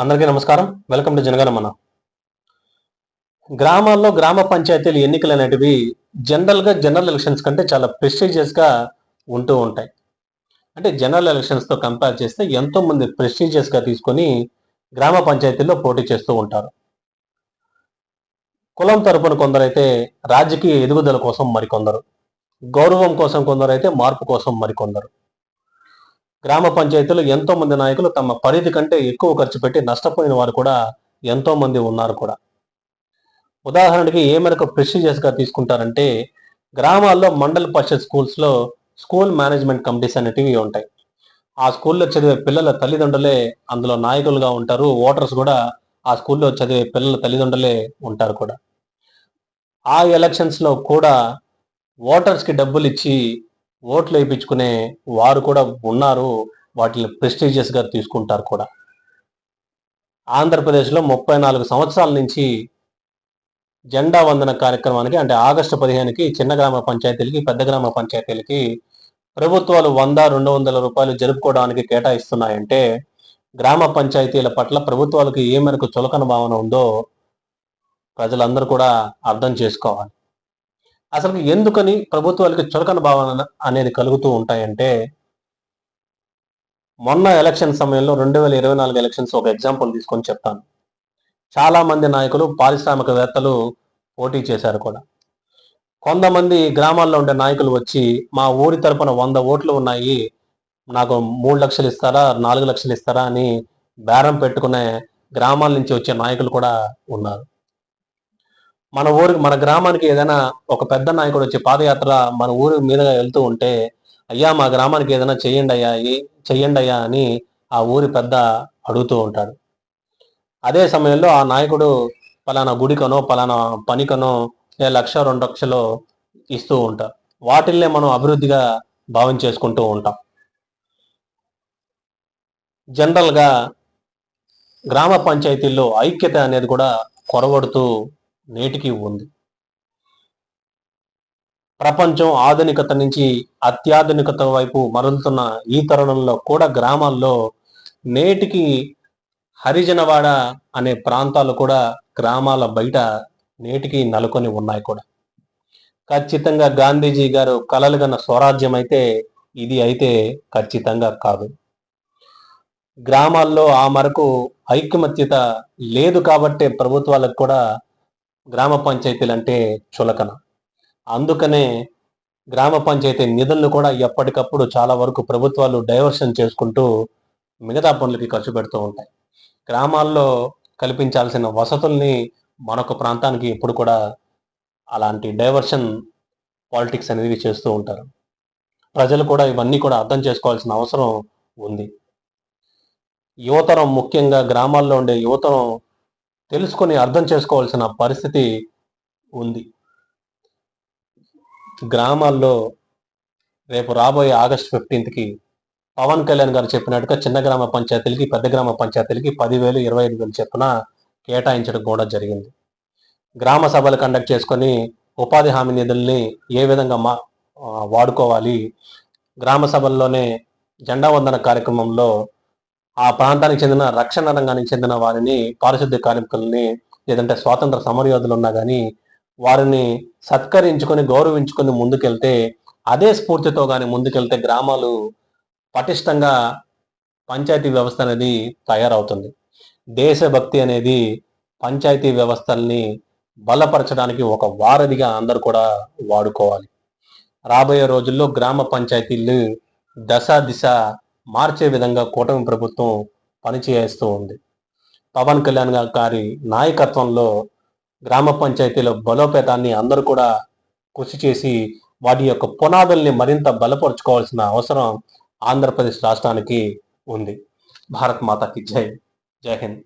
అందరికీ నమస్కారం. Welcome to Janaganamana. గ్రామాల్లో గ్రామ పంచాయతీలు ఎన్నికలు అనేటివి జనరల్ ఎలక్షన్స్ కంటే చాలా ప్రెస్టీజియస్గా ఉంటూ ఉంటాయి. అంటే జనరల్ ఎలక్షన్స్తో కంపేర్ చేస్తే ఎంతో మంది ప్రెస్టీజియస్గా తీసుకొని గ్రామ పంచాయతీల్లో పోటీ చేస్తూ ఉంటారు. కులం తరపున కొందరైతే రాజకీయ ఎదుగుదల కోసం మరికొందరు, గౌరవం కోసం కొందరైతే మార్పు కోసం మరికొందరు. గ్రామ పంచాయతీలో ఎంతో మంది నాయకులు తమ పరిధి కంటే ఎక్కువ ఖర్చు పెట్టి నష్టపోయిన వారు కూడా ఎంతో మంది ఉన్నారు కూడా. ఉదాహరణకి ఏ మేరకు ప్రెస్టీజియస్గా తీసుకుంటారంటే, గ్రామాల్లో మండల పరిషత్ స్కూల్స్లో స్కూల్ మేనేజ్మెంట్ కమిటీస్ అనేటివి ఉంటాయి. ఆ స్కూల్లో చదివే పిల్లల తల్లిదండ్రులే అందులో నాయకులుగా ఉంటారు. ఓటర్స్ కూడా ఆ స్కూల్లో చదివే పిల్లల తల్లిదండ్రులే ఉంటారు కూడా. ఆ ఎలక్షన్స్లో కూడా ఓటర్స్కి డబ్బులు ఇచ్చి ఓట్లు వేయించుకునే వారు కూడా ఉన్నారు. వాటిని ప్రెస్టీజియస్గా తీసుకుంటారు కూడా. ఆంధ్రప్రదేశ్లో 34 సంవత్సరాల నుంచి జెండా వందన కార్యక్రమానికి, అంటే ఆగస్టు 15కి చిన్న గ్రామ పంచాయతీలకి, పెద్ద గ్రామ పంచాయతీలకి ప్రభుత్వాలు 100-200 రూపాయలు జరుపుకోవడానికి కేటాయిస్తున్నాయంటే, గ్రామ పంచాయతీల పట్ల ప్రభుత్వాలకు ఏ మేరకు చులకన భావన ఉందో ప్రజలందరూ కూడా అర్థం చేసుకోవాలి. అసలు ఎందుకని ప్రభుత్వాలకి చులకన భావన అనేది కలుగుతూ ఉంటాయంటే, మొన్న ఎలక్షన్ సమయంలో 2024 ఎలక్షన్స్ ఒక ఎగ్జాంపుల్ తీసుకొని చెప్తాను. చాలా మంది నాయకులు, పారిశ్రామికవేత్తలు పోటీ చేశారు కూడా. కొంతమంది గ్రామాల్లో ఉండే నాయకులు వచ్చి, మా ఊరి తరపున 100 ఓట్లు ఉన్నాయి, నాకు 3 లక్షలు ఇస్తారా, 4 లక్షలు ఇస్తారా అని బేరం పెట్టుకునే గ్రామాల నుంచి వచ్చే నాయకులు కూడా ఉన్నారు. మన గ్రామానికి ఏదైనా ఒక పెద్ద నాయకుడు వచ్చి పాదయాత్ర మన ఊరి మీదుగా వెళ్తూ ఉంటే, అయ్యా మా గ్రామానికి ఏదైనా చెయ్యండి అయ్యా అని ఆ ఊరి పెద్ద అడుగుతూ ఉంటాడు. అదే సమయంలో ఆ నాయకుడు పలానా గుడికనో, పలానా పనికనో 1,00,000, 2 లక్షలు ఇస్తూ ఉంటారు. వాటిల్నే మనం అభివృద్ధిగా భావించేసుకుంటూ ఉంటాం. జనరల్గా గ్రామ పంచాయతీల్లో ఐక్యత అనేది కూడా కొరవడుతూ నేటికి ఉంది. ప్రపంచం ఆధునికత నుంచి అత్యాధునికత వైపు మరలుతున్న ఈ తరుణంలో కూడా గ్రామాల్లో నేటికి హరిజనవాడ అనే ప్రాంతాలు కూడా గ్రామాల బయట నేటికి నెలకొని ఉన్నాయి కూడా. ఖచ్చితంగా గాంధీజీ గారు కలలుగన్న స్వరాజ్యం అయితే ఇది అయితే ఖచ్చితంగా కాదు. గ్రామాల్లో ఆ మేరకు ఐకమత్యత లేదు కాబట్టే ప్రభుత్వాలకు కూడా గ్రామ పంచాయతీలు అంటే చులకన. అందుకనే గ్రామ పంచాయతీ నిధులను కూడా ఎప్పటికప్పుడు చాలా వరకు ప్రభుత్వాలు డైవర్షన్ చేసుకుంటూ మిగతా పనులకి ఖర్చు పెడుతూ ఉంటాయి. గ్రామాల్లో కల్పించాల్సిన వసతుల్ని మరొక ప్రాంతానికి ఎప్పుడు కూడా అలాంటి డైవర్షన్ పాలిటిక్స్ అనేది చేస్తూ ఉంటారు. ప్రజలు కూడా ఇవన్నీ కూడా అర్థం చేసుకోవాల్సిన అవసరం ఉంది. యువతరం, ముఖ్యంగా గ్రామాల్లో ఉండే యువతరం తెలుసుకొని అర్థం చేసుకోవాల్సిన పరిస్థితి ఉంది. గ్రామాల్లో రేపు రాబోయే ఆగస్టు 15కి పవన్ కళ్యాణ్ గారు చెప్పినట్టుగా చిన్న గ్రామ పంచాయతీలకి, పెద్ద గ్రామ పంచాయతీలకి 10,000, 25,000 చొప్పున కేటాయించడం కూడా జరిగింది. గ్రామ సభలు కండక్ట్ చేసుకొని ఉపాధి హామీ నిధుల్ని ఏ విధంగా వాడుకోవాలి, గ్రామ సభల్లోనే జెండా వందన కార్యక్రమంలో ఆ ప్రాంతానికి చెందిన రక్షణ రంగానికి చెందిన వారిని, పారిశుద్ధ్య కార్మికుల్ని, లేదంటే స్వాతంత్ర సమరయోధులు ఉన్నా కానీ వారిని సత్కరించుకొని గౌరవించుకొని ముందుకెళ్తే, అదే స్ఫూర్తితో కానీ ముందుకెళ్తే గ్రామాలు పటిష్టంగా పంచాయతీ వ్యవస్థ అనేది తయారవుతుంది. దేశభక్తి అనేది పంచాయతీ వ్యవస్థల్ని బలపరచడానికి ఒక వారధిగా అందరూ కూడా వాడుకోవాలి. రాబోయే రోజుల్లో గ్రామ పంచాయతీలు దిశ మార్చే విధంగా కూటమి ప్రభుత్వం పనిచేస్తూ ఉంది. పవన్ కళ్యాణ్ గారి నాయకత్వంలో గ్రామ పంచాయతీల బలోపేతాన్ని అందరూ కూడా కృషి చేసి వాటి యొక్క పునాదుల్ని మరింత బలపరుచుకోవాల్సిన అవసరం ఆంధ్రప్రదేశ్ రాష్ట్రానికి ఉంది. భారత్ మాతాకి జై. జై హింద్.